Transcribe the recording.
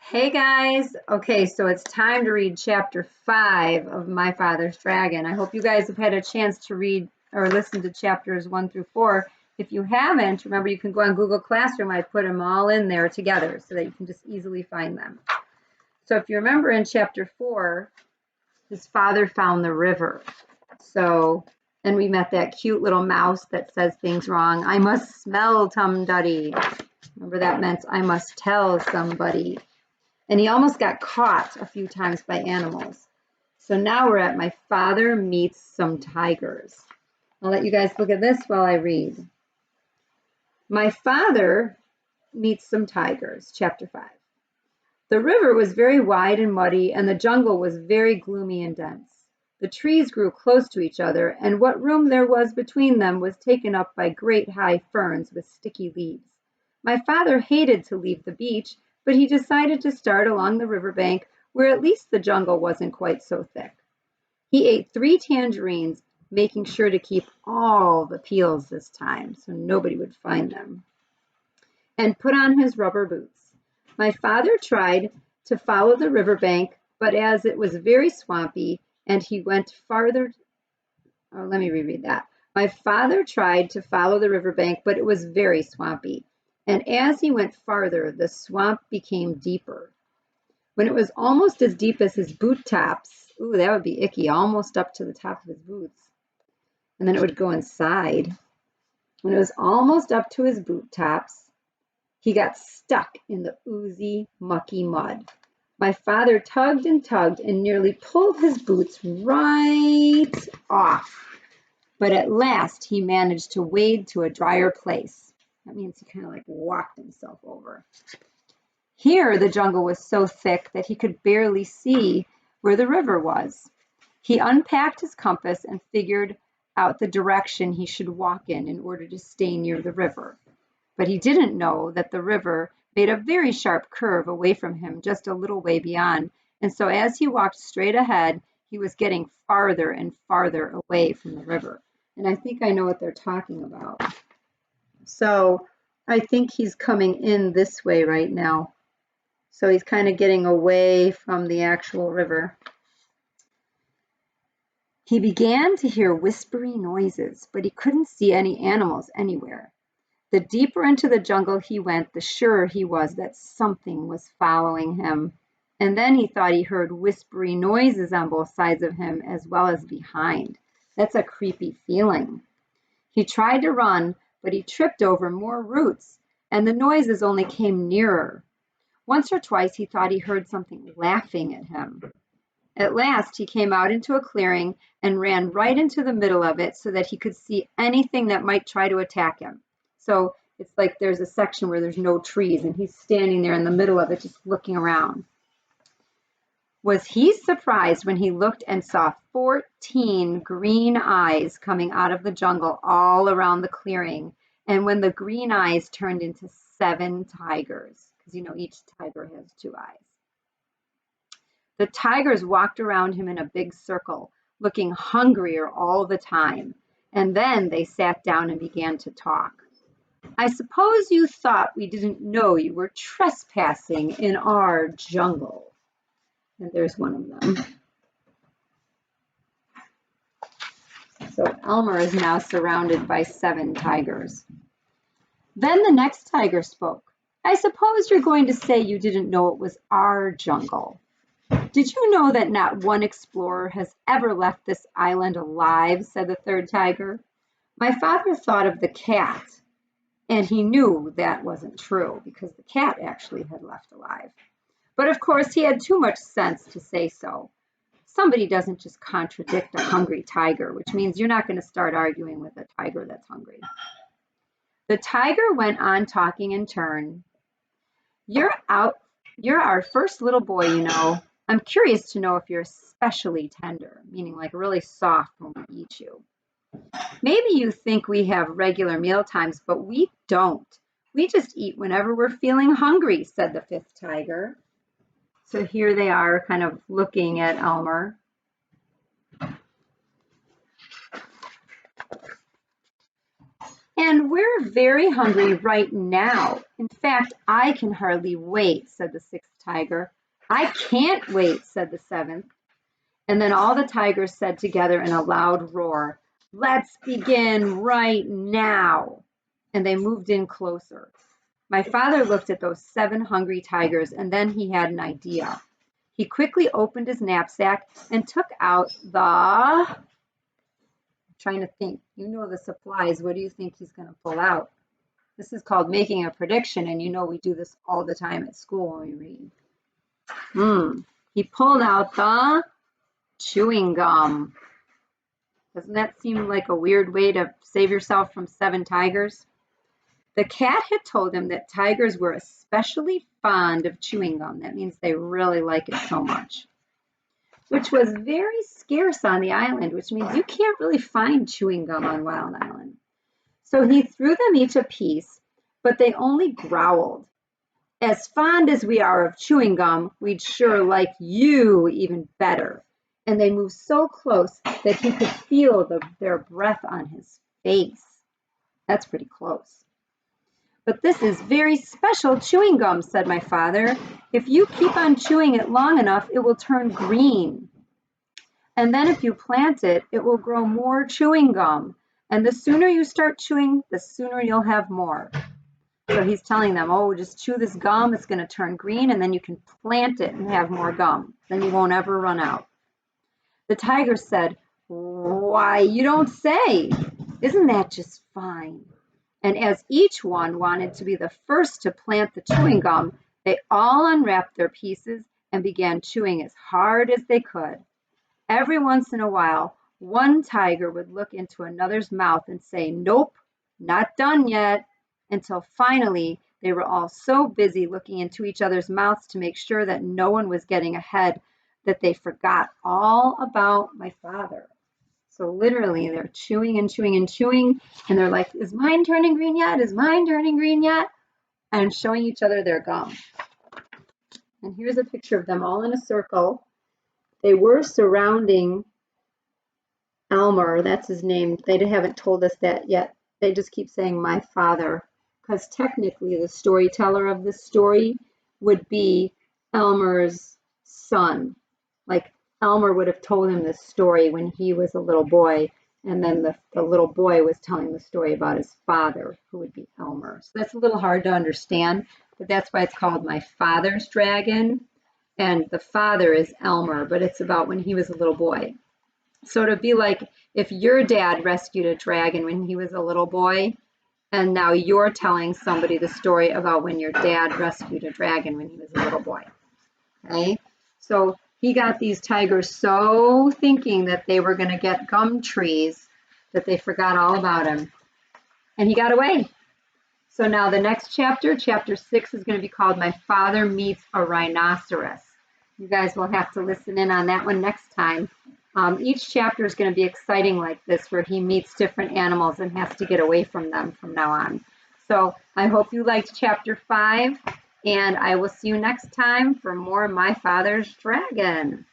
Hey guys, okay, so it's time to read chapter 5 of My Father's Dragon. I hope you guys have had a chance to read or listen to chapters 1 through 4. If you haven't, remember you can go on Google Classroom. I put them all in there together so that you can just easily find them. So if you remember in chapter 4, his father found the river. And we met that cute little mouse that says things wrong. I must smell Tum Duddy. Remember that meant I must tell somebody. And he almost got caught a few times by animals. So now we're at my father meets some tigers. I'll let you guys look at this while I read. My father meets some tigers, chapter 5. The river was very wide and muddy, and the jungle was very gloomy and dense. The trees grew close to each other, and what room there was between them was taken up by great high ferns with sticky leaves. My father hated to leave the beach, but he decided to start along the riverbank where at least the jungle wasn't quite so thick. He ate 3 tangerines, making sure to keep all the peels this time so nobody would find them, and put on his rubber boots. My father tried to follow the riverbank, but as it was very swampy and he went farther, let me reread that. My father tried to follow the riverbank, but it was very swampy. And as he went farther, the swamp became deeper. When it was almost as deep as his boot tops, ooh, that would be icky, almost up to the top of his boots. And then it would go inside. When it was almost up to his boot tops, he got stuck in the oozy, mucky mud. My father tugged and nearly pulled his boots right off. But at last he managed to wade to a drier place. That means he kind of like walked himself over. Here the jungle was so thick that he could barely see where the river was. He unpacked his compass and figured out the direction he should walk in order to stay near the river. But he didn't know that the river made a very sharp curve away from him just a little way beyond, and so as he walked straight ahead, he was getting farther and farther away from the river. And I think I know what they're talking about. So I think he's coming in this way right now. So he's kind of getting away from the actual river. He began to hear whispery noises, but he couldn't see any animals anywhere. The deeper into the jungle he went, the surer he was that something was following him. And then he thought he heard whispery noises on both sides of him as well as behind. That's a creepy feeling. He tried to run, but he tripped over more roots, and the noises only came nearer. Once or twice he thought he heard something laughing at him. At last he came out into a clearing and ran right into the middle of it so that he could see anything that might try to attack him. So it's like there's a section where there's no trees and he's standing there in the middle of it just looking around. Was he surprised when he looked and saw 14 green eyes coming out of the jungle all around the clearing, and when the green eyes turned into 7 tigers, because each tiger has 2 eyes. The tigers walked around him in a big circle, looking hungrier all the time, and then they sat down and began to talk. I suppose you thought we didn't know you were trespassing in our jungle. And there's one of them. So Elmer is now surrounded by 7 tigers. Then the next tiger spoke. I suppose you're going to say you didn't know it was our jungle. Did you know that not one explorer has ever left this island alive, said the 3rd tiger. My father thought of the cat, and he knew that wasn't true because the cat actually had left alive. But of course, he had too much sense to say so. Somebody doesn't just contradict a hungry tiger, which means you're not going to start arguing with a tiger that's hungry. The tiger went on talking in turn. You're our first little boy, I'm curious to know if you're especially tender, meaning like really soft when we eat you. Maybe you think we have regular meal times, but we don't. We just eat whenever we're feeling hungry, said the 5th tiger. So here they are kind of looking at Elmer. And we're very hungry right now. In fact, I can hardly wait, said the sixth tiger. I can't wait, said the seventh. And then all the tigers said together in a loud roar, let's begin right now. And they moved in closer. My father looked at those 7 hungry tigers, and then he had an idea. He quickly opened his knapsack and took out the, trying to think, you know the supplies. What do you think he's going to pull out? This is called making a prediction, and you know we do this all the time at school when we read. He pulled out the chewing gum. Doesn't that seem like a weird way to save yourself from 7 tigers? The cat had told him that tigers were especially fond of chewing gum. That means they really like it so much, which was very scarce on the island, which means you can't really find chewing gum on Wild Island. So he threw them each a piece, but they only growled. As fond as we are of chewing gum, we'd sure like you even better. And they moved so close that he could feel their breath on his face. That's pretty close. But this is very special chewing gum, said my father. If you keep on chewing it long enough, it will turn green. And then if you plant it, it will grow more chewing gum. And the sooner you start chewing, the sooner you'll have more. So he's telling them, oh, just chew this gum, it's going to turn green, and then you can plant it and have more gum. Then you won't ever run out. The tiger said, why, you don't say. Isn't that just fine? And as each one wanted to be the first to plant the chewing gum, they all unwrapped their pieces and began chewing as hard as they could. Every once in a while, one tiger would look into another's mouth and say, nope, not done yet, until finally they were all so busy looking into each other's mouths to make sure that no one was getting ahead that they forgot all about my father. So literally they're chewing and chewing and chewing, and they're like, is mine turning green yet? Is mine turning green yet? And showing each other their gum. And here's a picture of them all in a circle. They were surrounding Elmer, that's his name. They haven't told us that yet. They just keep saying my father, because technically the storyteller of this story would be Elmer's son. Like Elmer would have told him this story when he was a little boy, and then the little boy was telling the story about his father, who would be Elmer. So that's a little hard to understand, but that's why it's called My Father's Dragon. And the father is Elmer, but it's about when he was a little boy. So it'd be like if your dad rescued a dragon when he was a little boy, and now you're telling somebody the story about when your dad rescued a dragon when he was a little boy. Okay? So he got these tigers so thinking that they were going to get gum trees that they forgot all about him. And he got away. So now the next chapter, chapter 6, is going to be called My Father Meets a Rhinoceros. You guys will have to listen in on that one next time. Each chapter is going to be exciting like this, where he meets different animals and has to get away from them from now on. So I hope you liked chapter 5, and I will see you next time for more My Father's Dragon.